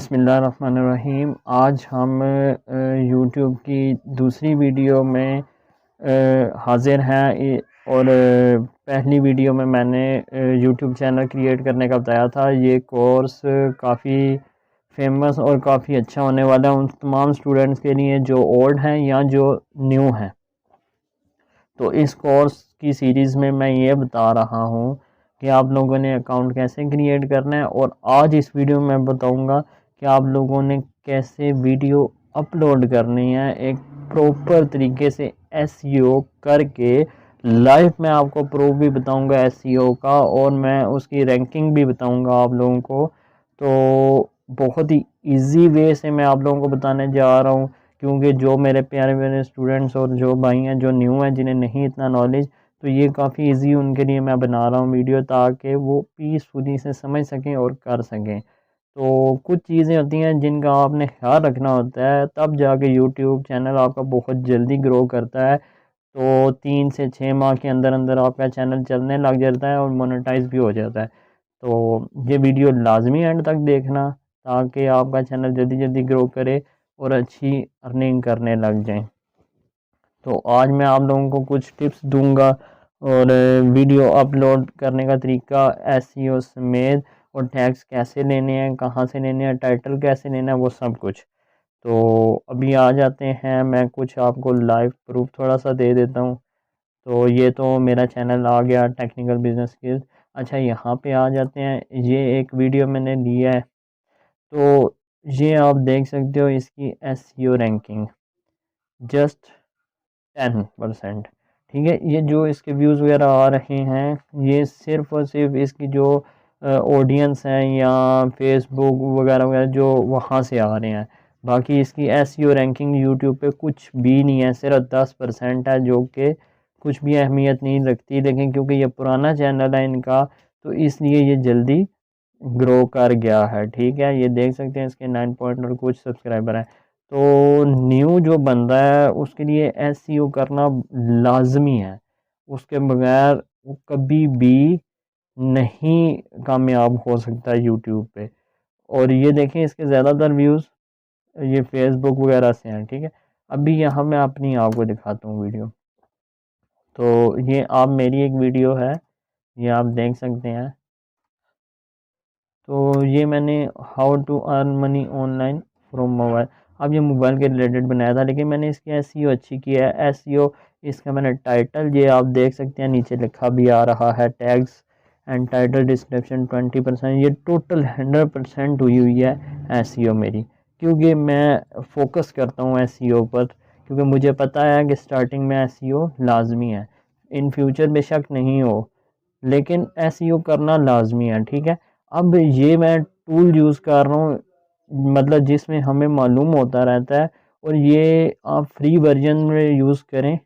बिस्मिल्लाहिर्रहमानिर्रहीम। आज हम यूट्यूब की दूसरी वीडियो में हाज़िर हैं और पहली वीडियो में मैंने यूट्यूब चैनल क्रिएट करने का बताया था। ये कोर्स काफ़ी फेमस और काफ़ी अच्छा होने वाला है उन तमाम स्टूडेंट्स के लिए जो ओल्ड हैं या जो न्यू हैं। तो इस कोर्स की सीरीज़ में मैं ये बता रहा हूँ कि आप लोगों ने अकाउंट कैसे क्रिएट करना है, और आज इस वीडियो में मैं बताऊँगा कि आप लोगों ने कैसे वीडियो अपलोड करनी है एक प्रॉपर तरीके से एसईओ करके। लाइव मैं आपको प्रूफ भी बताऊंगा एसईओ का, और मैं उसकी रैंकिंग भी बताऊंगा आप लोगों को। तो बहुत ही इजी वे से मैं आप लोगों को बताने जा रहा हूँ, क्योंकि जो मेरे प्यारे प्यारे स्टूडेंट्स और जो भाई हैं जो न्यू हैं जिन्हें नहीं इतना नॉलेज, तो ये काफ़ी इजी उनके लिए मैं बना रहा हूँ वीडियो, ताकि वो पीसफुली से समझ सकें और कर सकें। तो कुछ चीज़ें होती हैं जिनका आपने ख्याल रखना होता है, तब जाके यूट्यूब चैनल आपका बहुत जल्दी ग्रो करता है। तो 3 से 6 माह के अंदर अंदर आपका चैनल चलने लग जाता है और मोनेटाइज भी हो जाता है। तो ये वीडियो लाजमी एंड तक देखना, ताकि आपका चैनल जल्दी जल्दी ग्रो करे और अच्छी अर्निंग करने लग जाए। तो आज मैं आप लोगों को कुछ टिप्स दूंगा, और वीडियो अपलोड करने का तरीका एसईओ समेत, और टैग्स कैसे लेने हैं, कहाँ से लेने हैं, टाइटल कैसे लेना है, वो सब कुछ। तो अभी आ जाते हैं, मैं कुछ आपको लाइव प्रूफ थोड़ा सा दे देता हूँ। तो ये तो मेरा चैनल आ गया टेक्निकल बिजनेस स्किल्स। अच्छा, यहाँ पे आ जाते हैं, ये एक वीडियो मैंने लिया है। तो ये आप देख सकते हो इसकी एसईओ रैंकिंग जस्ट 10%। ठीक है, ये जो इसके व्यूज़ वगैरह आ रहे हैं, ये सिर्फ और सिर्फ इसकी जो ऑडियंस हैं या फेसबुक वगैरह वगैरह जो वहाँ से आ रहे हैं। बाकी इसकी एसईओ रैंकिंग यूट्यूब पे कुछ भी नहीं है, सिर्फ 10% है, जो कि कुछ भी अहमियत नहीं रखती। लेकिन क्योंकि ये पुराना चैनल है इनका, तो इसलिए ये जल्दी ग्रो कर गया है। ठीक है, ये देख सकते हैं इसके 9 पॉइंट और कुछ सब्सक्राइबर हैं। तो न्यू जो बंदा है उसके लिए एसईओ करना लाजमी है, उसके बगैर वो कभी भी नहीं कामयाब हो सकता यूट्यूब पे। और ये देखें इसके ज़्यादातर व्यूज़ ये फेसबुक वगैरह से हैं। ठीक है, अभी यहाँ मैं अपनी आपको दिखाता हूँ वीडियो। तो ये आप मेरी एक वीडियो है, ये आप देख सकते हैं। तो ये मैंने how to earn money online from mobile, अब ये मोबाइल के रिलेटेड बनाया था, लेकिन मैंने इसकी एसईओ अच्छी की है। एसईओ इसका मैंने टाइटल ये आप देख सकते हैं, नीचे लिखा भी आ रहा है टैग्स एंड टाइटल डिस्क्रिप्शन 20%। ये टोटल 100% हुई है एसईओ मेरी, क्योंकि मैं फोकस करता हूँ एसईओ पर, क्योंकि मुझे पता है कि स्टार्टिंग में एसईओ लाजमी है। इन फ्यूचर बेशक नहीं हो, लेकिन एसईओ करना लाजमी है। ठीक है, अब ये मैं टूल यूज़ कर रहा हूँ, मतलब जिसमें हमें मालूम होता रहता है, और ये आप फ्री वर्जन में यूज़ करें,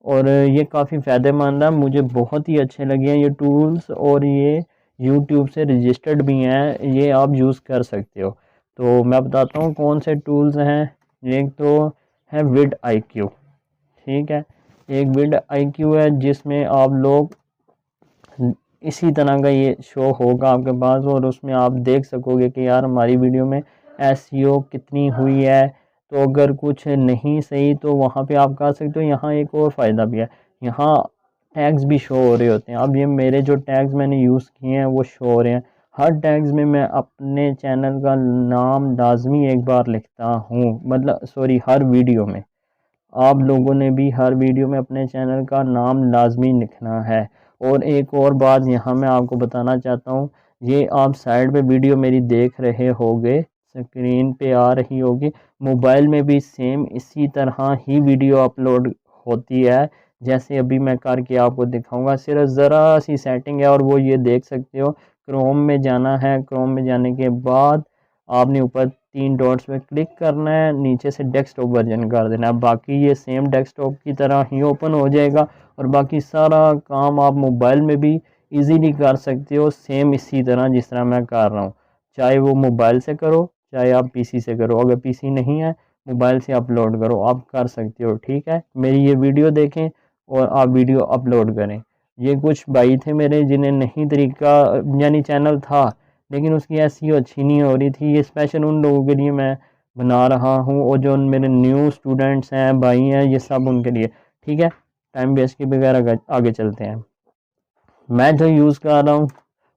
और ये काफ़ी फ़ायदेमंद है। मुझे बहुत ही अच्छे लगे हैं ये टूल्स, और ये यूट्यूब से रजिस्टर्ड भी हैं, ये आप यूज़ कर सकते हो। तो मैं बताता हूँ कौन से टूल्स हैं। एक तो है विड आईक्यू। ठीक है, एक विड आईक्यू है जिसमें आप लोग इसी तरह का ये शो होगा आपके पास, और उसमें आप देख सकोगे कि यार हमारी वीडियो में एसईओ कितनी हुई है। तो अगर कुछ नहीं सही तो वहाँ पे आप कर सकते हो। यहाँ एक और फ़ायदा भी है, यहाँ टैग्स भी शो हो रहे होते हैं। अब ये मेरे जो टैग्स मैंने यूज़ किए हैं वो शो हो रहे हैं। हर टैग्स में मैं अपने चैनल का नाम लाजमी एक बार लिखता हूँ, मतलब सॉरी, हर वीडियो में। आप लोगों ने भी हर वीडियो में अपने चैनल का नाम लाजमी लिखना है। और एक और बात यहाँ मैं आपको बताना चाहता हूँ, ये आप साइड पे वीडियो मेरी देख रहे होगे, स्क्रीन पे आ रही होगी, मोबाइल में भी सेम इसी तरह ही वीडियो अपलोड होती है, जैसे अभी मैं करके आपको दिखाऊंगा। सिर्फ ज़रा सी सेटिंग है, और वो ये देख सकते हो। क्रोम में जाना है, क्रोम में जाने के बाद आपने ऊपर 3 डॉट्स पे क्लिक करना है, नीचे से डेस्कटॉप वर्जन कर देना है। बाकी ये सेम डेस्कटॉप की तरह ही ओपन हो जाएगा, और बाकी सारा काम आप मोबाइल में भी इजीली कर सकते हो, सेम इसी तरह जिस तरह मैं कर रहा हूँ। चाहे वो मोबाइल से करो, चाहे आप पीसी से करो। अगर पीसी नहीं है, मोबाइल से अपलोड करो, आप कर सकते हो। ठीक है, मेरी ये वीडियो देखें और आप वीडियो अपलोड करें। ये कुछ भाई थे मेरे जिन्हें नहीं तरीका, यानी चैनल था लेकिन उसकी एसईओ अच्छी नहीं हो रही थी। ये स्पेशल उन लोगों के लिए मैं बना रहा हूँ, और जो मेरे न्यू स्टूडेंट्स हैं, भाई हैं, ये सब उनके लिए। ठीक है, टाइम वेस्ट के बगैर आगे चलते हैं। मैं जो यूज़ कर रहा हूँ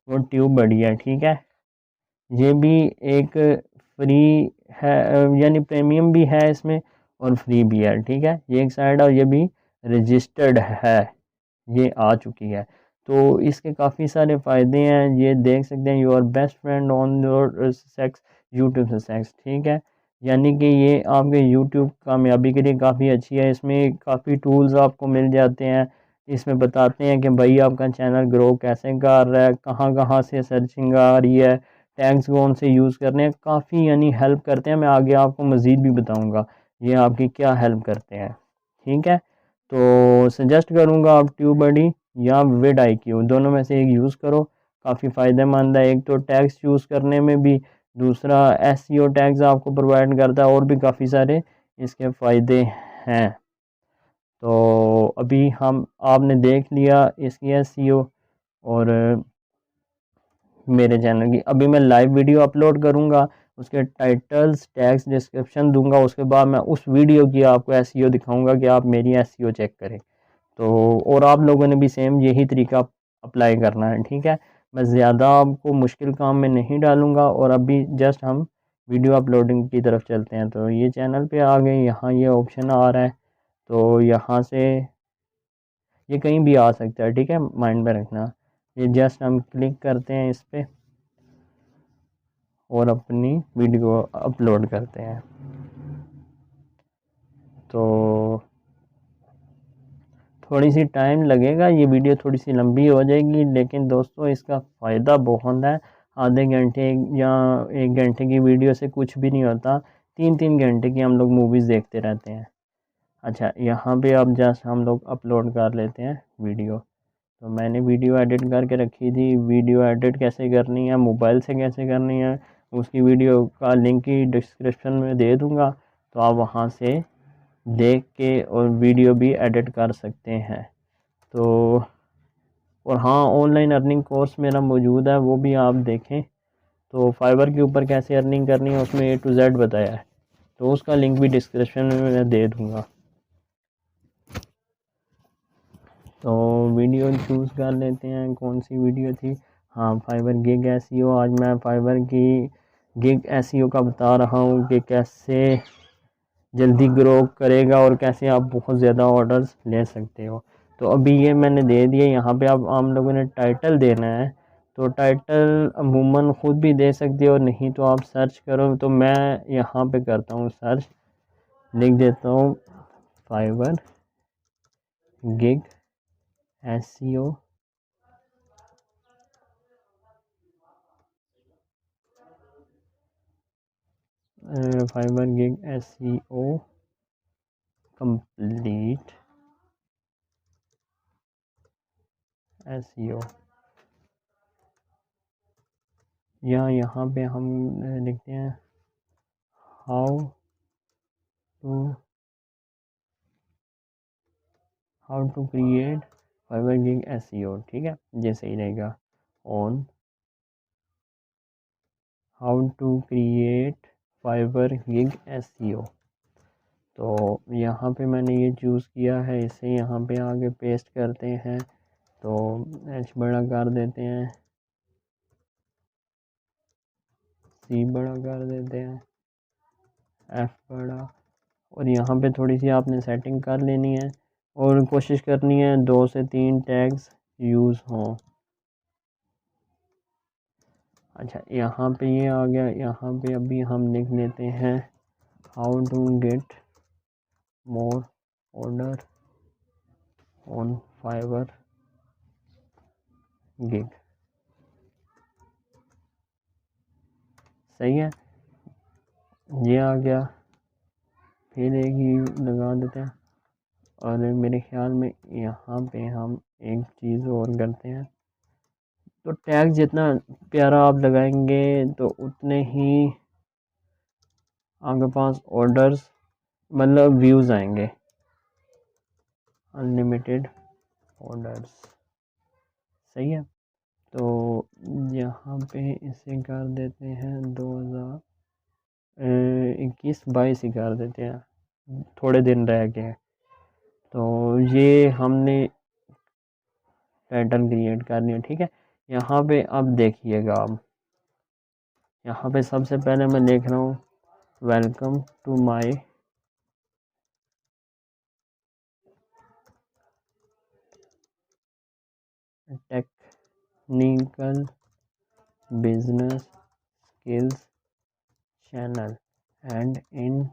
वो ट्यूब बड़ी है। ठीक है, ये भी एक फ्री है, यानी प्रीमियम भी है इसमें और फ्री भी है। ठीक है, ये एक साइड, और ये भी रजिस्टर्ड है, ये आ चुकी है। तो इसके काफ़ी सारे फ़ायदे हैं, ये देख सकते हैं। Your best friend on your sex, YouTube से सेक्स। ठीक है, यानी कि ये आपके यूट्यूब कामयाबी के लिए काफ़ी अच्छी है। इसमें काफ़ी टूल्स आपको मिल जाते हैं। इसमें बताते हैं कि भाई आपका चैनल ग्रो कैसे कर रहा है, कहाँ कहाँ से सर्चिंग आ रही है, टैग्स कौन से यूज़ करने हैं, काफ़ी यानी हेल्प करते हैं। मैं आगे आपको मज़ीद भी बताऊँगा ये आपकी क्या हेल्प करते हैं। ठीक है, तो सजेस्ट करूँगा आप ट्यूबबडी या vidIQ, दोनों में से एक यूज़ करो, काफ़ी फ़ायदेमंद है। एक तो टैग्स यूज़ करने में भी, दूसरा एसईओ टैग्स आपको प्रोवाइड करता है, और भी काफ़ी सारे इसके फ़ायदे हैं। तो अभी हम आपने देख लिया इसकी एसईओ और मेरे चैनल की। अभी मैं लाइव वीडियो अपलोड करूँगा, उसके टाइटल्स, टैग्स, डिस्क्रिप्शन दूंगा। उसके बाद मैं उस वीडियो की आपको एसईओ दिखाऊंगा कि आप मेरी एसईओ चेक करें। तो और आप लोगों ने भी सेम यही तरीका अप्लाई करना है। ठीक है, मैं ज़्यादा आपको मुश्किल काम में नहीं डालूँगा, और अभी जस्ट हम वीडियो अपलोडिंग की तरफ चलते हैं। तो ये चैनल पे आ गए, यहाँ ये ऑप्शन आ रहा है, तो यहाँ से ये कहीं भी आ सकता है। ठीक है, माइंड में रखना। ये जस्ट हम क्लिक करते हैं इस पर और अपनी वीडियो अपलोड करते हैं। तो थोड़ी सी टाइम लगेगा, ये वीडियो थोड़ी सी लंबी हो जाएगी, लेकिन दोस्तों इसका फ़ायदा बहुत है। आधे घंटे या 1 घंटे की वीडियो से कुछ भी नहीं होता, 3-3 घंटे की हम लोग मूवीज़ देखते रहते हैं। अच्छा, यहाँ पे अब जस्ट हम लोग अपलोड कर लेते हैं वीडियो। तो मैंने वीडियो एडिट करके रखी थी। वीडियो एडिट कैसे करनी है, मोबाइल से कैसे करनी है, उसकी वीडियो का लिंक ही डिस्क्रिप्शन में दे दूँगा, तो आप वहाँ से देख के और वीडियो भी एडिट कर सकते हैं। तो और हाँ, ऑनलाइन अर्निंग कोर्स मेरा मौजूद है, वो भी आप देखें। तो फाइवर के ऊपर कैसे अर्निंग करनी है उसमें A to Z बताया है, तो उसका लिंक भी डिस्क्रिप्शन में मैं दे दूँगा। तो वीडियो चूज़ कर लेते हैं, कौन सी वीडियो थी। हाँ, फाइवर गिग एसईओ। आज मैं फाइवर की गिग एसईओ का बता रहा हूँ कि कैसे जल्दी ग्रो करेगा और कैसे आप बहुत ज़्यादा ऑर्डर्स ले सकते हो। तो अभी ये मैंने दे दिए। यहाँ पे आप हम लोगों ने टाइटल देना है, तो टाइटल अमूमन ख़ुद भी दे सकते हो, नहीं तो आप सर्च करो। तो मैं यहाँ पे करता हूँ सर्च, लिख देता हूँ Fiverr gig SEO. Fiverr gig SEO complete SEO, या यहाँ पे हम लिखते हैं how to create Fiverr gig SEO. ठीक है, ये सही रहेगा। On how to create Fiverr gig SEO. तो यहाँ पे मैंने ये चूज़ किया है, इसे यहाँ पे आगे पेस्ट करते हैं। तो एच बड़ा कर देते हैं, सी बड़ा कर देते हैं, एफ बड़ा, और यहाँ पे थोड़ी सी आपने सेटिंग कर लेनी है, और कोशिश करनी है 2 से 3 टैग्स यूज़ हों। अच्छा, यहाँ पे ये आ गया। यहाँ पे अभी हम लिख लेते हैं how to get more order on Fiverr gig. सही है, ये आ गया। फिर एक ही लगा देते हैं, और मेरे ख्याल में यहाँ पे हम एक चीज़ और करते हैं। तो टैग जितना प्यारा आप लगाएंगे तो उतने ही आपके पास ऑर्डर्स, मतलब व्यूज़ आएंगे। अनलिमिटेड ऑर्डर्स, सही है। तो यहाँ पे इसे कर देते हैं 2021-22 ही कर देते हैं, थोड़े दिन रह गए हैं। तो ये हमने टाइटल क्रिएट करनी है, ठीक है। यहाँ पे अब देखिएगा, अब यहाँ पे सबसे पहले मैं लिख रहा हूँ welcome to my technical business skills channel, and in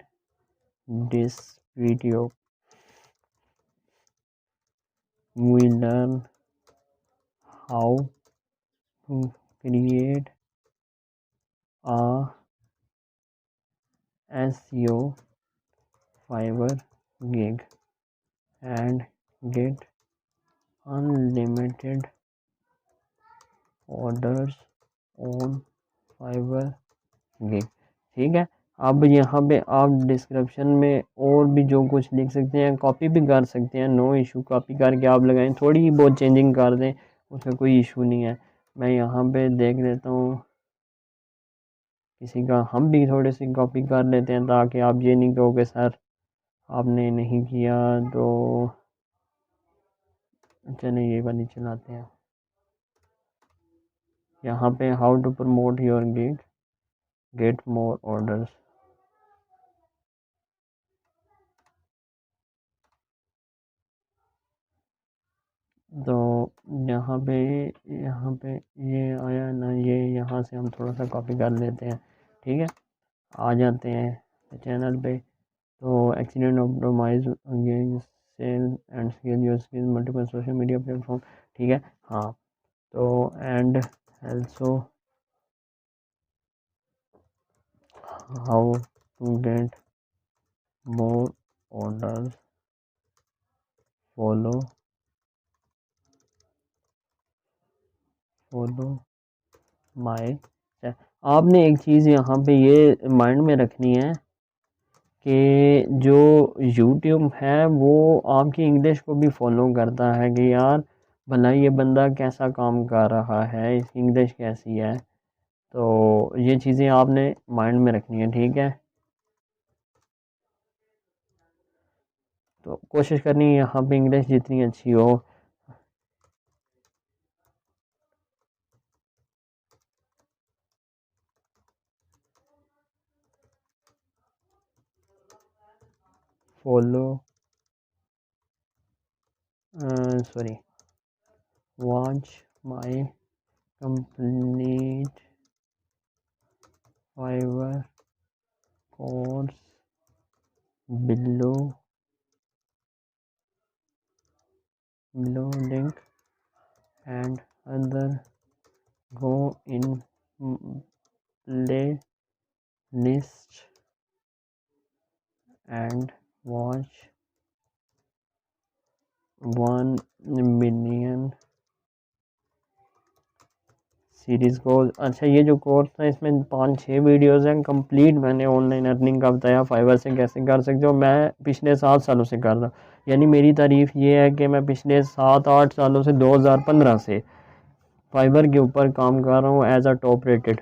this video we learn how to create a SEO Fiverr gig and get unlimited orders on Fiverr gig, ठीक है। अब यहाँ पे आप डिस्क्रिप्शन में और भी जो कुछ लिख सकते हैं, कॉपी भी कर सकते हैं, नो इशू, कॉपी करके आप लगाएं, थोड़ी बहुत चेंजिंग कर दें, उसमें कोई इशू नहीं है। मैं यहाँ पे देख लेता हूँ किसी का, हम भी थोड़ी सी कॉपी कर लेते हैं ताकि आप ये नहीं कहोगे सर आपने नहीं किया। तो चलिए ये वाली चलाते हैं। यहाँ पे how to promote your gig get more orders, तो यहाँ पे ये आया ना, ये यहाँ से हम थोड़ा सा कॉपी कर लेते हैं, ठीक है। आ जाते हैं चैनल पे, तो accident optimise sell and scale your skill multiple social media platform, ठीक है। हाँ, तो and also how to get more orders, follow my, आपने एक चीज़ यहाँ पे ये माइंड में रखनी है कि जो YouTube है वो आपकी इंग्लिश को भी फॉलो करता है कि यार भला ये बंदा कैसा काम कर रहा है, इसकी इंग्लिश कैसी है। तो ये चीज़ें आपने माइंड में रखनी है, ठीक है। तो कोशिश करनी है यहाँ पे इंग्लिश जितनी अच्छी हो। Follow sorry, watch my complete Fiverr course below link and other go in playlist and watch 1 million series course. अच्छा, ये जो कोर्स था इसमें 5-6 वीडियोस हैं कंप्लीट, मैंने ऑनलाइन अर्निंग का बताया, फाइवर से कैसे कर सकते हो। मैं पिछले 7 सालों से कर रहा हूँ, यानी मेरी तारीफ़ ये है कि मैं पिछले 7-8 सालों से 2015 से फाइवर के ऊपर काम कर रहा हूँ एज अ टॉप रेटेड।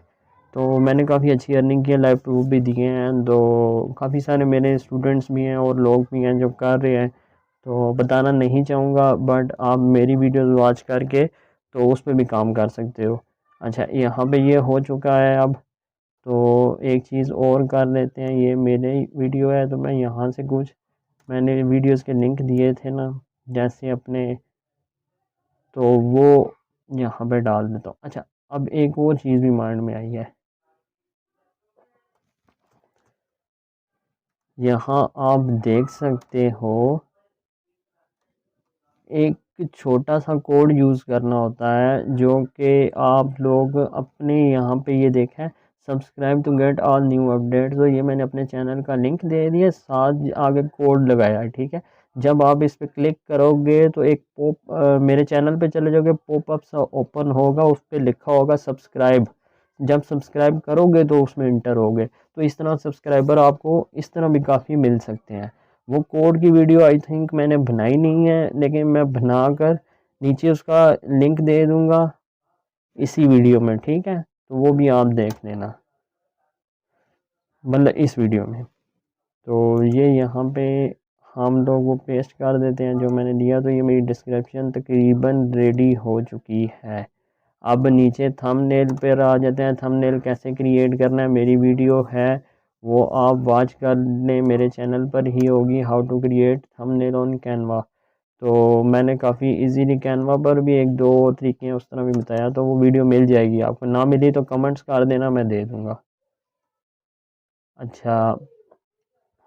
तो मैंने काफ़ी अच्छी अर्निंग की है, लाइव प्रूफ भी दिए हैं। तो काफ़ी सारे मेरे स्टूडेंट्स भी हैं और लोग भी हैं जो कर रहे हैं, तो बताना नहीं चाहूँगा, बट आप मेरी वीडियोस वॉच करके तो उस पर भी काम कर सकते हो। अच्छा, यहाँ पे ये हो चुका है अब, तो एक चीज़ और कर लेते हैं। ये मेरे वीडियो है तो मैं यहाँ से कुछ मैंने वीडियोस के लिंक दिए थे ना जैसे अपने, तो वो यहाँ पे डाल देता हूँ। अच्छा, अब एक और चीज़ भी माइंड में आई है, यहाँ आप देख सकते हो एक छोटा सा कोड यूज़ करना होता है जो कि आप लोग अपने यहाँ पे ये देखें, subscribe to get all new updates. तो ये मैंने अपने चैनल का लिंक दे दिया, साथ आगे कोड लगाया है, ठीक है। जब आप इस पर क्लिक करोगे तो एक मेरे चैनल पे चले जाओगे, पॉपअप सा ओपन होगा, उस पर लिखा होगा सब्सक्राइब। जब सब्सक्राइब करोगे तो उसमें इंटर होगे, तो इस तरह सब्सक्राइबर आपको इस तरह भी काफ़ी मिल सकते हैं। वो कोड की वीडियो आई थिंक मैंने बनाई नहीं है, लेकिन मैं बनाकर नीचे उसका लिंक दे दूंगा। इसी वीडियो में, ठीक है, तो वो भी आप देख लेना, मतलब इस वीडियो में। तो ये यहाँ पे हम लोग वो पेस्ट कर देते हैं जो मैंने दिया। तो ये मेरी डिस्क्रिप्शन तकरीबन रेडी हो चुकी है। अब नीचे थंबनेल पर आ जाते हैं। थंबनेल कैसे क्रिएट करना है, मेरी वीडियो है वो आप वॉच कर लें, मेरे चैनल पर ही होगी, how to create thumbnail on Canva. तो मैंने काफ़ी इजीली कैनवा पर भी एक दो तरीके हैं उस तरह भी बताया, तो वो वीडियो मिल जाएगी आपको। ना मिली तो कमेंट्स कर देना, मैं दे दूँगा। अच्छा,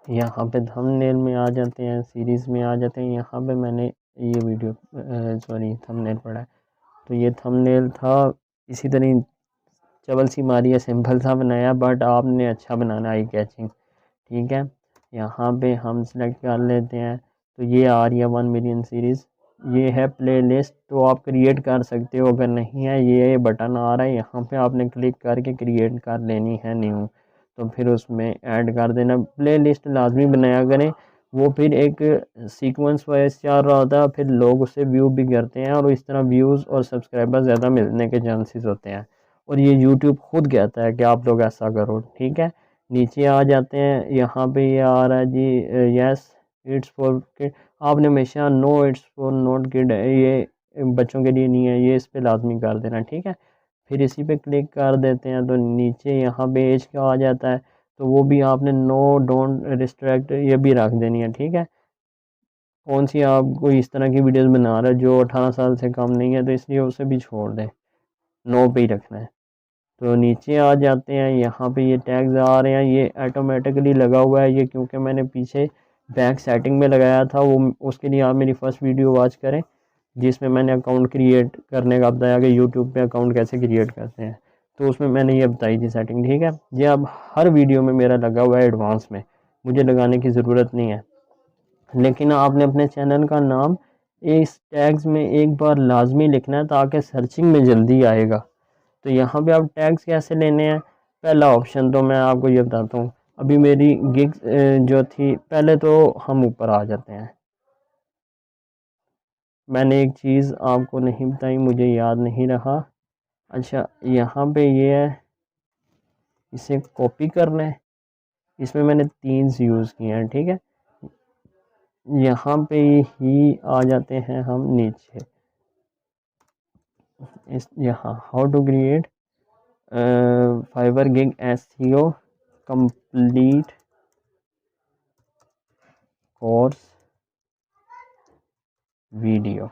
यहाँ पे थंबनेल में आ जाते हैं, सीरीज़ में आ जाते हैं। यहाँ पे मैंने ये वीडियो सॉरी थंबनेल पड़ा है, तो ये थंबनेल था। इसी तरह चबल सी मारी है, सिंपल सा बनाया, बट आपने अच्छा बनाना, आई कैचिंग, ठीक है। यहाँ पे हम सेलेक्ट कर लेते हैं। तो ये आ रही है 1 मिलियन सीरीज़, ये है प्लेलिस्ट। तो आप क्रिएट कर सकते हो, अगर नहीं है ये बटन आ रहा है, यहाँ पे आपने क्लिक करके क्रिएट कर लेनी है न्यू। तो फिर उसमें ऐड कर देना। प्लेलिस्ट लाजमी बनाया करें, वो फिर एक सीक्वेंस वाइज चल रहा होता है, फिर लोग उसे व्यू भी करते हैं और इस तरह व्यूज़ और सब्सक्राइबर ज़्यादा मिलने के चांसेस होते हैं। और ये यूट्यूब खुद कहता है कि आप लोग ऐसा करो, ठीक है। नीचे आ जाते हैं, यहाँ पे ये आ रहा है जी, यस इट्स फॉर किड। आपने हमेशा no it's for not kid, ये बच्चों के लिए नहीं है, ये इस पे लाजमी कर देना, ठीक है। फिर इसी पे क्लिक कर देते हैं, तो नीचे यहाँ पे एज का आ जाता है, तो वो भी आपने नो डोंट रिस्ट्रिक्ट ये भी रख देनी है, ठीक है। कौन सी आप कोई इस तरह की वीडियोस बना रहे हो जो 18 साल से कम नहीं है, तो इसलिए उसे भी छोड़ दें, नो पे ही रखना है। तो नीचे आ जाते हैं, यहाँ पे ये टैग्स आ रहे हैं, ये ऑटोमेटिकली लगा हुआ है ये, क्योंकि मैंने पीछे बैक सेटिंग में लगाया था। वो उसके लिए आप मेरी फर्स्ट वीडियो वॉच करें जिसमें मैंने अकाउंट क्रिएट करने का बताया कि यूट्यूब पे अकाउंट कैसे क्रिएट करते हैं। तो उसमें मैंने ये बताई थी सेटिंग, ठीक है। ये अब हर वीडियो में मेरा लगा हुआ है एडवांस में, मुझे लगाने की ज़रूरत नहीं है। लेकिन आपने अपने चैनल का नाम इस टैग्स में एक बार लाजमी लिखना है ताकि सर्चिंग में जल्दी आएगा। तो यहाँ पे आप टैग्स कैसे लेने हैं, पहला ऑप्शन तो मैं आपको ये बताता हूँ। अभी मेरी गिग्स जो थी, पहले तो हम ऊपर आ जाते हैं। मैंने एक चीज़ आपको नहीं बताई, मुझे याद नहीं रहा। अच्छा, यहाँ पे ये है, इसे कॉपी करना है। इसमें मैंने 3 यूज़ किए हैं, ठीक है। यहाँ पे ही आ जाते हैं हम नीचे, इस यहाँ how to create Fiverr gig SEO complete course video,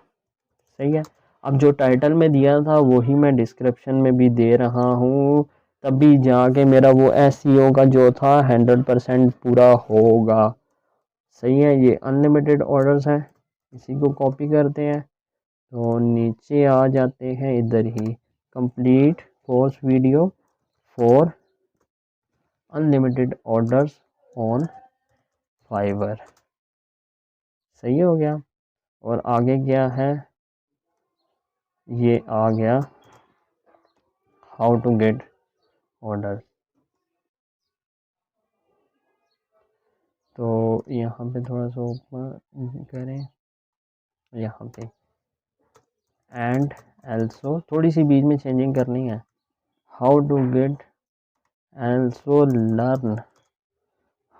सही है। अब जो टाइटल में दिया था वही मैं डिस्क्रिप्शन में भी दे रहा हूँ, तभी जाके मेरा वो एसईओ का जो था 100% पूरा होगा, सही है। ये अनलिमिटेड ऑर्डर्स हैं, इसी को कॉपी करते हैं। तो नीचे आ जाते हैं इधर ही, complete course video for unlimited orders on Fiverr, सही हो गया। और आगे क्या है, ये आ गया हाउ टू गेट ऑर्डर। तो यहाँ पे थोड़ा सा ऊपर करें, यहाँ पे एंड एल्सो थोड़ी सी बीच में चेंजिंग करनी है। How to get also learn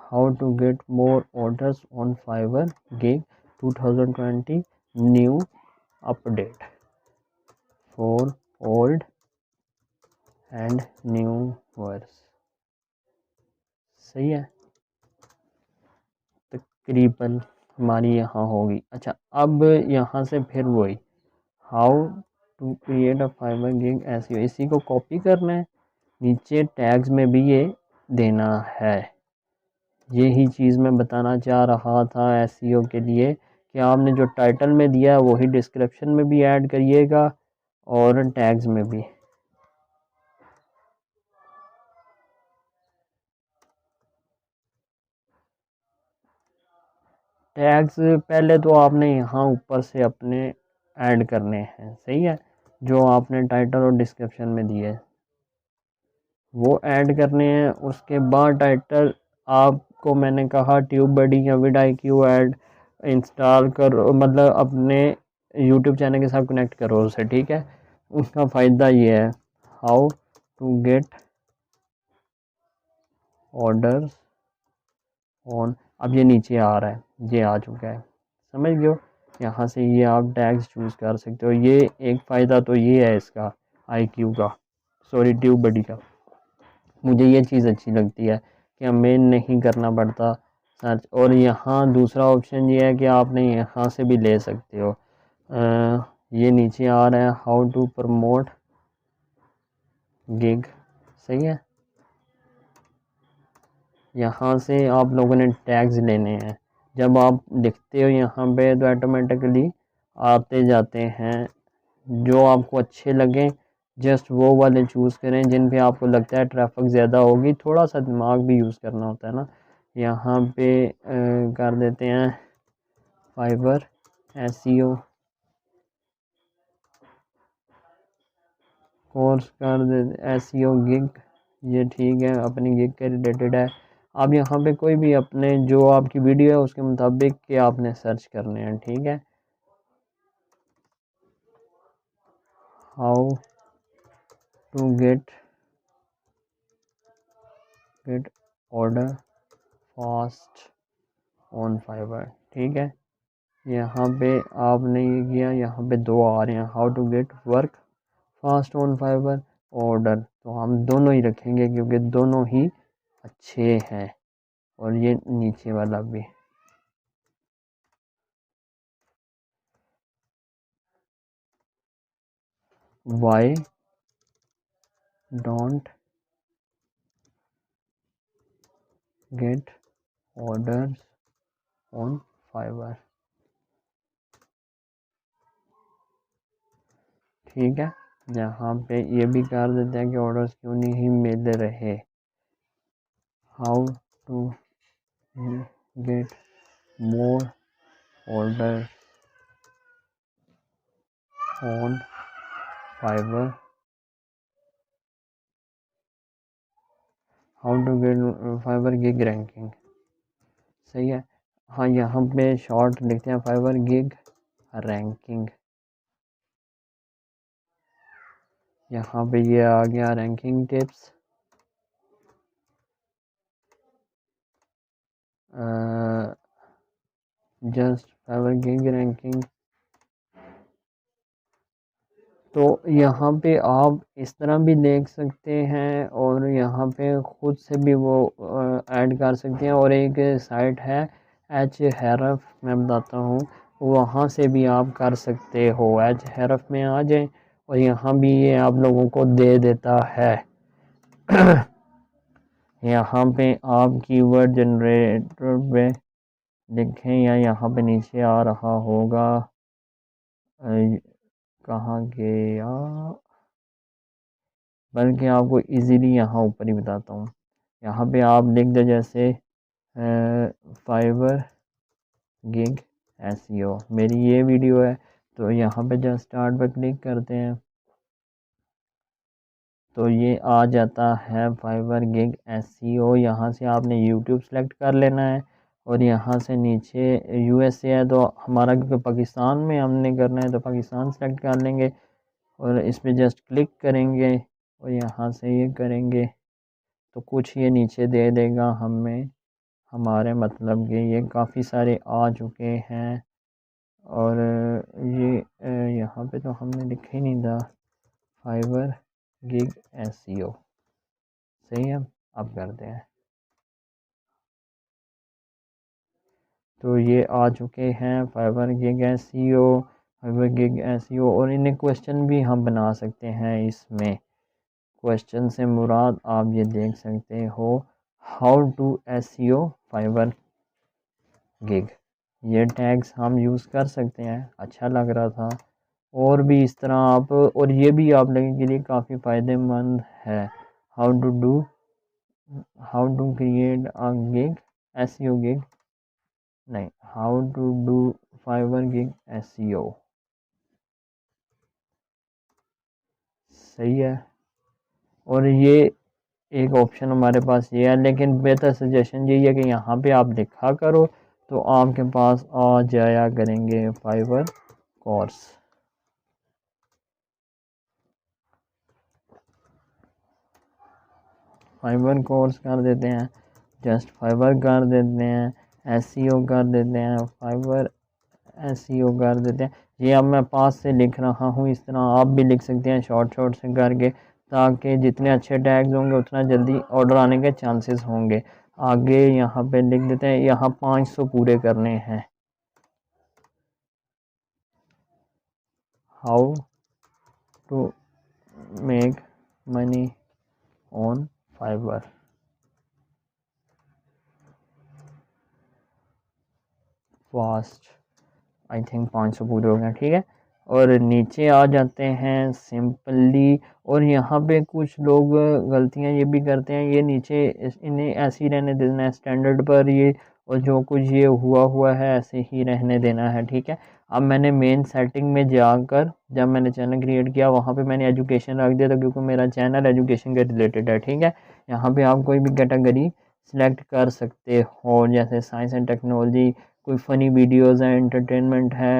how to get more orders on Fiverr gig 2020 new update for old and new वर्स, सही है। तकरीबन हमारी यहाँ होगी। अच्छा, अब यहाँ से फिर वही how to create a Fiverr gig SEO, इसी को कॉपी करना है, नीचे टैग्स में भी ये देना है। यही चीज़ मैं बताना चाह रहा था एसईओ के लिए, कि आपने जो टाइटल में दिया है वही डिस्क्रिप्शन में भी ऐड करिएगा और टैग्स में भी। टैग्स पहले तो आपने यहाँ ऊपर से अपने ऐड करने हैं, सही है, जो आपने टाइटल और डिस्क्रिप्शन में दिए वो ऐड करने हैं। उसके बाद टाइटल आपको मैंने कहा ट्यूब बडी या विड आई क्यू ऐड इंस्टॉल करो, मतलब अपने यूट्यूब चैनल के साथ कनेक्ट करो उसे, ठीक है। उसका फ़ायदा ये है, how to get orders on. अब ये नीचे आ रहा है, ये आ चुका है, समझ गए हो। यहाँ से ये आप टैग्स चूज़ कर सकते हो। ये एक फ़ायदा तो ये है इसका, IQ का, सॉरी ट्यूबबडी का। मुझे ये चीज़ अच्छी लगती है कि हमें नहीं करना पड़ता सर्च। और यहाँ दूसरा ऑप्शन ये है कि आपने यहाँ से भी ले सकते हो। ये नीचे आ रहा है, हाउ टू प्रमोट गिग, सही है। यहाँ से आप लोगों ने टैग्स लेने हैं। जब आप लिखते हो यहाँ पे तो ऑटोमेटिकली आते जाते हैं। जो आपको अच्छे लगें जस्ट वो वाले चूज़ करें, जिन पे आपको लगता है ट्रैफिक ज़्यादा होगी। थोड़ा सा दिमाग भी यूज़ करना होता है ना। यहाँ पे कर देते हैं फाइवर SEO कोर्स, कर देते SEO गिग। ये ठीक है, अपनी गिग के रिलेटेड है। आप यहाँ पे कोई भी अपने जो आपकी वीडियो है उसके मुताबिक के आपने सर्च करने हैं, ठीक है। How to get order fast on Fiverr, ठीक है। यहाँ पे आपने ये किया, यहाँ पे दो आ रहे हैं, how to get work fast on Fiverr order. तो हम दोनों ही रखेंगे क्योंकि दोनों ही अच्छे हैं। और ये नीचे वाला भी। Why don't get orders on Fiverr, ठीक है। यहाँ पे ये भी कर देते हैं कि ऑर्डर्स क्यों नहीं मिल रहे। How to get more order on Fiverr, how to get Fiverr gig ranking, सही है। हाँ, यहाँ पे शॉर्ट लिखते हैं फाइवर गिग रैंकिंग। यहाँ पे ये आ गया ranking tips. Just Fiverr gig ranking. तो यहाँ पे आप इस तरह भी देख सकते हैं और यहाँ पे ख़ुद से भी वो ऐड कर सकते हैं। और एक साइट है Ahrefs, मैं बताता हूँ, वहाँ से भी आप कर सकते हो। Ahrefs में आ जाएं और यहाँ भी ये आप लोगों को दे देता है। यहाँ पे आप कीवर्ड जनरेटर पे लिखें या यहाँ पे नीचे आ रहा होगा, कहाँ गया, बल्कि आपको इजीली यहाँ ऊपर ही बताता हूँ। यहाँ पे आप लिख दो जैसे फाइवर गिग SEO, मेरी ये वीडियो है। तो यहाँ पे जस्ट स्टार्ट पर क्लिक करते हैं तो ये आ जाता है फाइवर गिग SEO। यहाँ से आपने यूट्यूब सेलेक्ट कर लेना है और यहाँ से नीचे USA है तो हमारा, क्योंकि पाकिस्तान में हमने करना है तो पाकिस्तान सेलेक्ट कर लेंगे और इस पर जस्ट क्लिक करेंगे और यहाँ से ये करेंगे तो कुछ ये नीचे दे देगा हमें, हमारे मतलब के ये काफ़ी सारे आ चुके हैं। और ये यहाँ पे तो हमने लिखा ही नहीं था फाइवर गिग SEO, सही है। अब करते हैं तो ये आ चुके हैं Fiverr gig SEO, Fiverr gig SEO। और इन्हें क्वेश्चन भी हम बना सकते हैं। इसमें क्वेश्चन से मुराद आप ये देख सकते हो, how to SEO Fiverr gig. ये टैग्स हम यूज़ कर सकते हैं, अच्छा लग रहा था। और भी इस तरह आप, और ये भी आप लोगों के लिए काफ़ी फ़ायदेमंद है, how to create a gig SEO gig, नहीं, how to do Fiverr gig SEO, सही है। और ये एक ऑप्शन हमारे पास ये है, लेकिन बेहतर सजेशन यही है कि यहाँ पे आप लिखा करो तो आपके पास आ जाया करेंगे फाइवर कोर्स। फाइवर कोर्स कर देते हैं, जस्ट फाइवर कर देते हैं, एसईओ कर देते हैं, फाइवर एसईओ कर देते हैं। ये अब मैं पास से लिख रहा हूँ, इस तरह आप भी लिख सकते हैं शॉर्ट शॉर्ट से करके, ताकि जितने अच्छे टैग्स होंगे उतना जल्दी ऑर्डर आने के चांसेस होंगे। आगे यहाँ पे लिख देते हैं, यहाँ 500 पूरे करने हैं। How to make money on Fiverr. Fast, I think 500 पूरे हो गए, ठीक है। और नीचे आ जाते हैं सिंपली, और यहाँ पे कुछ लोग गलतियाँ ये भी करते हैं, ये नीचे इन्हें ऐसे ही रहने देना है स्टैंडर्ड पर ये, और जो कुछ ये हुआ हुआ है ऐसे ही रहने देना है, ठीक है। अब मैंने मेन सेटिंग में जाकर जब मैंने चैनल क्रिएट किया वहाँ पे मैंने एजुकेशन रख दिया था, क्योंकि मेरा चैनल एजुकेशन के रिलेटेड है, ठीक है। यहाँ पे आप कोई भी कैटेगरी सिलेक्ट कर सकते हो, जैसे साइंस एंड टेक्नोलॉजी, कोई फ़नी वीडियोज़ हैं, एंटरटेनमेंट है,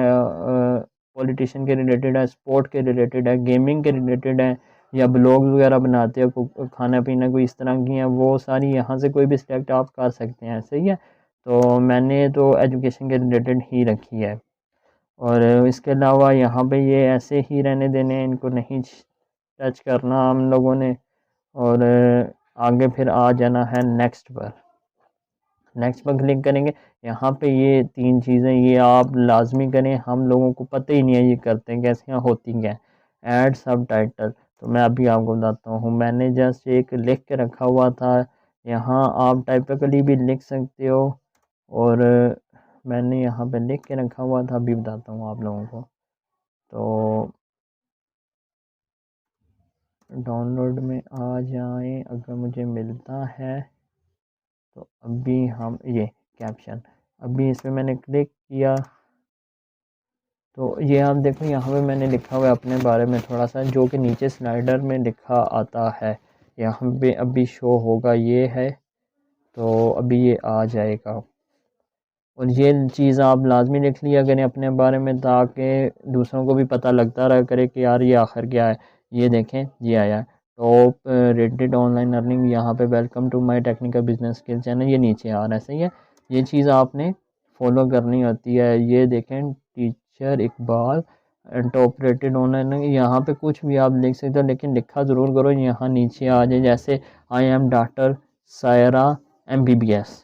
पॉलिटिशियन के रिलेटेड है, स्पोर्ट के रिलेटेड है, गेमिंग के रिलेटेड है, या ब्लॉग वगैरह बनाते हो, खाना पीना कोई इस तरह की हैं, वो सारी यहाँ से कोई भी सिलेक्ट आप कर सकते हैं, सही है। तो मैंने तो एजुकेशन के रिलेटेड ही रखी है। और इसके अलावा यहाँ पे ये ऐसे ही रहने देने हैं, इनको नहीं टच करना हम लोगों ने। और आगे फिर आ जाना है नेक्स्ट पर। नेक्स्ट पर क्लिक करेंगे, यहाँ पे ये 3 चीज़ें ये आप लाजमी करें, हम लोगों को पता ही नहीं है ये करते हैं कैसे, यहाँ होती क्या है। ऐड सब टाइटल, तो मैं अभी आपको बताता हूँ, मैंने जस्ट एक लिख के रखा हुआ था, यहाँ आप टाइपिकली भी लिख सकते हो, और मैंने यहाँ पे लिख के रखा हुआ था, अभी बताता हूँ आप लोगों को। तो डाउनलोड में आ जाए अगर मुझे मिलता है तो। अभी हम ये कैप्शन, अभी इस पर मैंने क्लिक किया तो ये आप देखो यहाँ पे मैंने लिखा हुआ है अपने बारे में थोड़ा सा, जो कि नीचे स्लाइडर में लिखा आता है, यहाँ पे अभी शो होगा, ये है। तो अभी ये आ जाएगा, और ये चीज़ आप लाजमी लिख लिया करें अपने बारे में, ताकि दूसरों को भी पता लगता रहा करे कि यार ये आखिर क्या है। ये देखें, ये आया टॉप रेटेड ऑनलाइन अर्निंग, यहाँ पे welcome to my technical business skill channel, ये नीचे आ रहा है, सही है। ये चीज़ आपने फॉलो करनी होती है। ये देखें teacher Iqbal top rated online, यहाँ पे कुछ भी आप लिख सकते हो, लेकिन लिखा ज़रूर करो, यहाँ नीचे आ जाए, जैसे I am doctor Saira MBBS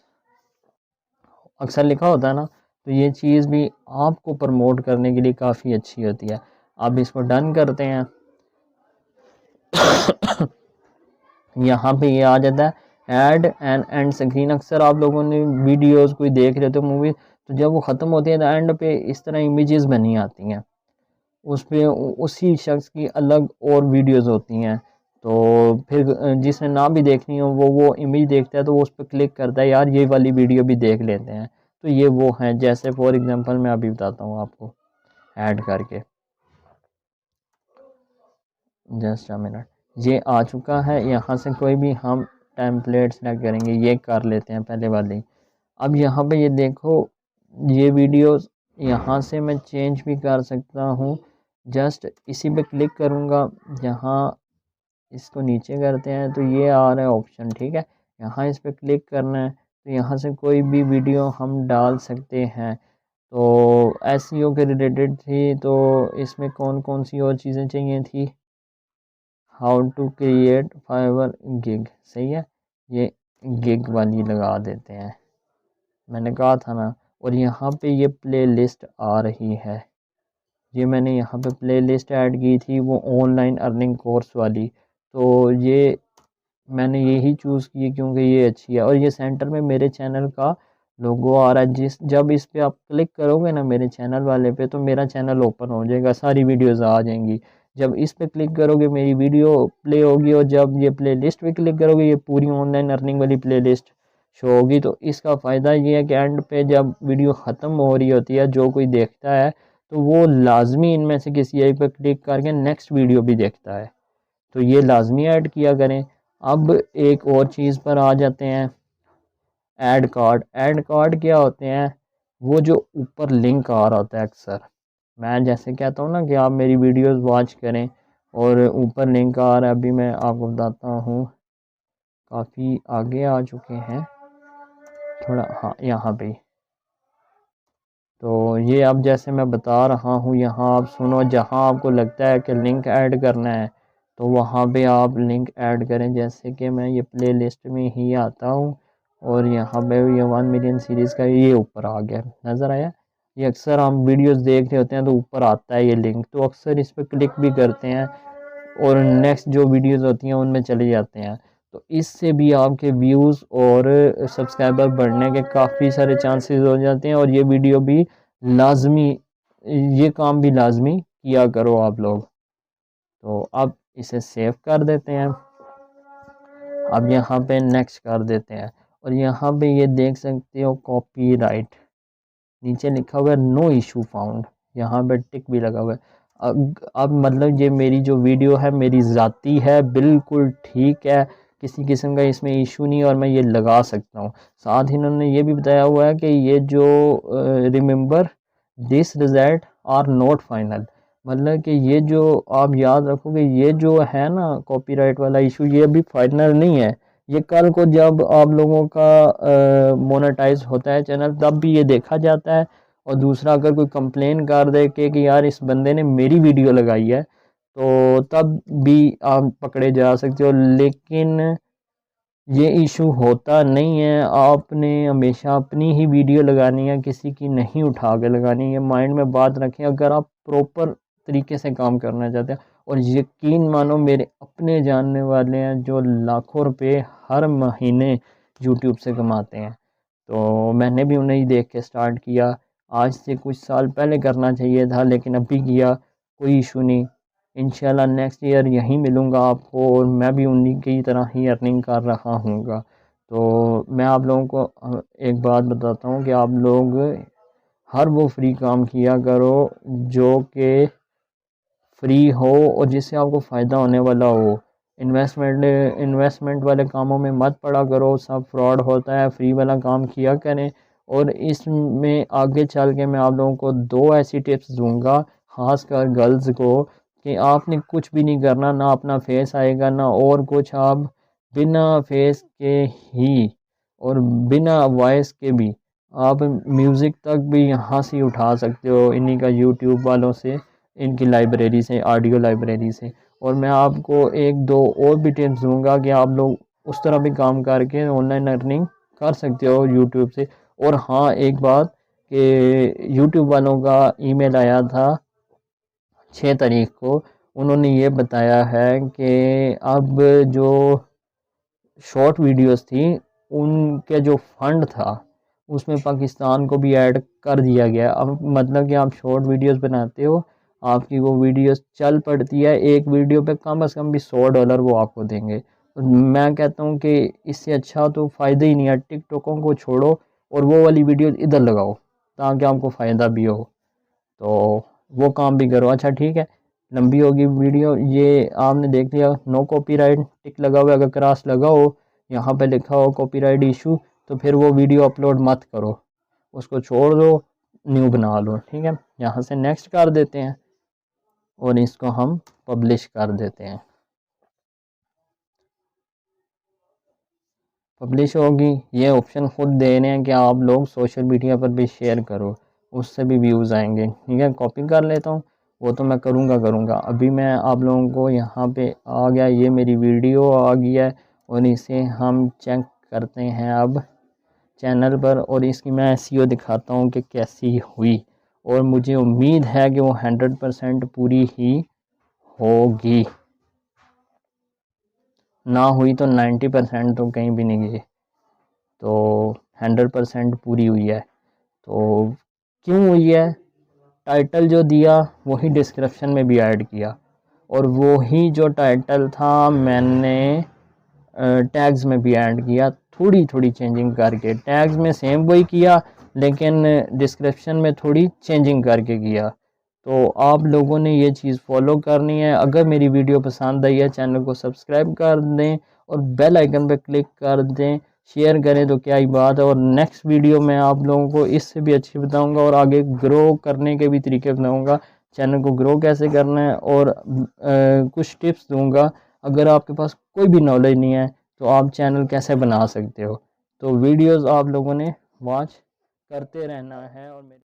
अक्सर लिखा होता है ना, तो ये चीज़ भी आपको प्रमोट करने के लिए काफ़ी अच्छी होती है। अब इसको डन करते हैं। यहाँ पे ये आ जाता है ऐड एंड एंड स्क्रीन। अक्सर आप लोगों ने वीडियोस कोई देख रहे हो मूवी, तो जब वो ख़त्म होती है तो एंड पे इस तरह इमेजेस बनी आती हैं, उस पे उसी शख्स की अलग और वीडियोस होती हैं। तो फिर जिसने ना भी देखनी हो वो इमेज देखता है, तो वो उस पर क्लिक करता है, यार ये वाली वीडियो भी देख लेते हैं। तो ये वो हैं, जैसे फॉर एग्जांपल मैं अभी बताता हूँ आपको ऐड करके, जस्ट अ मिनट। ये आ चुका है, यहाँ से कोई भी हम टेम्पलेट सेलेक्ट करेंगे, ये कर लेते हैं पहले वाली। अब यहाँ पे ये देखो, ये वीडियोस यहाँ से मैं चेंज भी कर सकता हूँ, जस्ट इसी पे क्लिक करूँगा, यहाँ इसको नीचे करते हैं तो ये आ रहा है ऑप्शन, ठीक है। यहाँ इस पर क्लिक करना है, तो यहाँ से कोई भी वीडियो हम डाल सकते हैं। तो एसईओ के रिलेटेड थी, तो इसमें कौन कौन सी और चीज़ें चाहिए थी, how to create Fiverr gig, सही है, ये गिग वाली लगा देते हैं, मैंने कहा था ना। और यहाँ पे ये प्ले लिस्ट आ रही है, ये मैंने यहाँ पे प्ले लिस्ट ऐड की थी वो ऑनलाइन अर्निंग कोर्स वाली, तो ये मैंने यही चूज़ की क्योंकि ये अच्छी है। और ये सेंटर में मेरे चैनल का लोगो आ रहा है, जब इस पे आप क्लिक करोगे ना मेरे चैनल वाले पे, तो मेरा चैनल ओपन हो जाएगा, सारी वीडियोस आ जाएंगी। जब इस पे क्लिक करोगे मेरी वीडियो प्ले होगी, और जब ये प्ले लिस्ट पे क्लिक करोगे ये पूरी ऑनलाइन अर्निंग वाली प्ले लिस्ट शो होगी। तो इसका फ़ायदा ये है कि एंड पे जब वीडियो ख़त्म हो रही होती है, जो कोई देखता है तो वो लाजमी इनमें से किसी एक पर क्लिक करके नेक्स्ट वीडियो भी देखता है। तो ये लाजमी ऐड किया करें। अब एक और चीज़ पर आ जाते हैं, ऐड कार्ड। ऐड कार्ड क्या होते हैं, वो जो ऊपर लिंक आ रहा होता है अक्सर, मैं जैसे कहता हूँ ना कि आप मेरी वीडियोस वॉच करें और ऊपर लिंक आ रहा है, अभी मैं आपको बताता हूँ, काफ़ी आगे आ चुके हैं थोड़ा, हाँ यहाँ पे। तो ये अब जैसे मैं बता रहा हूँ, यहाँ आप सुनो, जहाँ आपको लगता है कि लिंक ऐड करना है तो वहाँ पे आप लिंक ऐड करें। जैसे कि मैं ये प्ले लिस्ट में ही आता हूँ और यहाँ पे ये 1 मिलियन सीरीज़ का ये ऊपर आ गया, नज़र आया। ये अक्सर हम वीडियोस देख रहे होते हैं तो ऊपर आता है ये लिंक, तो अक्सर इस पर क्लिक भी करते हैं और नेक्स्ट जो वीडियोस होती हैं उनमें चले जाते हैं। तो इससे भी आपके व्यूज़ और सब्सक्राइबर बढ़ने के काफ़ी सारे चांसेस हो जाते हैं। और ये वीडियो भी लाजमी, ये काम भी लाजमी किया करो आप लोग। तो अब इसे सेव कर देते हैं, अब यहाँ पे नेक्स्ट कर देते हैं और यहाँ पे ये देख सकते हो कॉपीराइट, नीचे लिखा हुआ है नो इशू फाउंड, यहाँ पे टिक भी लगा हुआ है। अब मतलब ये मेरी जो वीडियो है मेरी ज़ाती है, बिल्कुल ठीक है, किसी किस्म का इसमें इशू नहीं और मैं ये लगा सकता हूँ। साथ ही इन्होंने ये भी बताया हुआ है कि ये जो remember this result are not final, मतलब कि ये जो आप याद रखोगे ये जो है ना कॉपीराइट वाला इशू, ये अभी फाइनल नहीं है। ये कल को जब आप लोगों का मोनेटाइज होता है चैनल तब भी ये देखा जाता है। और दूसरा, अगर कोई कंप्लेन कर दे कि यार इस बंदे ने मेरी वीडियो लगाई है तो तब भी आप पकड़े जा सकते हो। लेकिन ये इशू होता नहीं है, आपने हमेशा अपनी ही वीडियो लगानी है, किसी की नहीं उठा के लगानी है। माइंड में बात रखें अगर आप प्रॉपर तरीके से काम करना चाहते हैं। और यकीन मानो मेरे अपने जानने वाले हैं जो लाखों रुपए हर महीने यूट्यूब से कमाते हैं, तो मैंने भी उन्हें ही देख के स्टार्ट किया। आज से कुछ साल पहले करना चाहिए था लेकिन अभी किया, कोई इशू नहीं। इंशाल्लाह नेक्स्ट ईयर यहीं मिलूँगा आपको और मैं भी उन्हीं की तरह ही अर्निंग कर रहा हूँगा। तो मैं आप लोगों को एक बात बताता हूँ कि आप लोग हर वो फ्री काम किया करो जो कि फ्री हो और जिससे आपको फ़ायदा होने वाला हो। इन्वेस्टमेंट वाले कामों में मत पड़ा करो, सब फ्रॉड होता है, फ्री वाला काम किया करें। और इसमें आगे चल के मैं आप लोगों को 2 ऐसी टिप्स दूंगा, ख़ासकर गर्ल्स को, कि आपने कुछ भी नहीं करना, ना अपना फेस आएगा ना और कुछ, आप बिना फेस के ही और बिना वॉइस के भी आप म्यूज़िक तक भी यहाँ से उठा सकते हो, इन्हीं का यूट्यूब वालों से, इनकी लाइब्रेरी से, ऑडियो लाइब्रेरी से। और मैं आपको 1-2 और भी टिप्स दूंगा कि आप लोग उस तरह भी काम करके ऑनलाइन अर्निंग कर सकते हो यूट्यूब से। और हाँ, एक बात कि यूट्यूब वालों का ईमेल आया था 6 तारीख को, उन्होंने ये बताया है कि अब जो शॉर्ट वीडियोस थी उनके जो फंड था उसमें पाकिस्तान को भी ऐड कर दिया गया। अब मतलब कि आप शॉर्ट वीडियोस बनाते हो, आपकी वो वीडियोस चल पड़ती है, एक वीडियो पे कम से कम भी $100 वो आपको देंगे। तो मैं कहता हूँ कि इससे अच्छा तो फ़ायदा ही नहीं है, टिकटॉकों को छोड़ो और वो वाली वीडियो इधर लगाओ ताकि आपको फ़ायदा भी हो। तो वो काम भी करो। अच्छा ठीक है, लंबी होगी वीडियो, ये आपने देख लिया नो कॉपीराइट टिक लगा हुआ है, अगर क्रॉस लगा हो यहाँ पे लिखा हो कॉपीराइट इशू तो फिर वो वीडियो अपलोड मत करो, उसको छोड़ दो, न्यू बना लो। ठीक है, यहाँ से नेक्स्ट कर देते हैं और इसको हम पब्लिश कर देते हैं। पब्लिश होगी, ये ऑप्शन खुद दे रहे हैं कि आप लोग सोशल मीडिया पर भी शेयर करो, उससे भी व्यूज़ आएंगे। ठीक है, कॉपी कर लेता हूँ, वो तो मैं करूँगा। अभी मैं आप लोगों को यहाँ पे आ गया, ये मेरी वीडियो आ गया है और इसे हम चेक करते हैं अब चैनल पर और इसकी मैं एसईओ दिखाता हूँ कि कैसी हुई। और मुझे उम्मीद है कि वो 100% पूरी ही होगी, ना हुई तो 90% तो कहीं भी नहीं गई, तो 100% पूरी हुई है। तो क्यों हुई है, टाइटल जो दिया वही डिस्क्रिप्शन में भी ऐड किया और वही जो टाइटल था मैंने टैग्स में भी ऐड किया, थोड़ी थोड़ी चेंजिंग करके। टैग्स में सेम वही किया लेकिन डिस्क्रिप्शन में थोड़ी चेंजिंग करके किया। तो आप लोगों ने ये चीज़ फॉलो करनी है। अगर मेरी वीडियो पसंद आई है चैनल को सब्सक्राइब कर दें और बेल आइकन पर क्लिक कर दें, शेयर करें तो क्या ही बात है। और नेक्स्ट वीडियो में आप लोगों को इससे भी अच्छी बताऊंगा और आगे ग्रो करने के भी तरीके बताऊंगा, चैनल को ग्रो कैसे करना है। और कुछ टिप्स दूंगा, अगर आपके पास कोई भी नॉलेज नहीं है तो आप चैनल कैसे बना सकते हो। तो वीडियोस आप लोगों ने वॉच करते रहना है और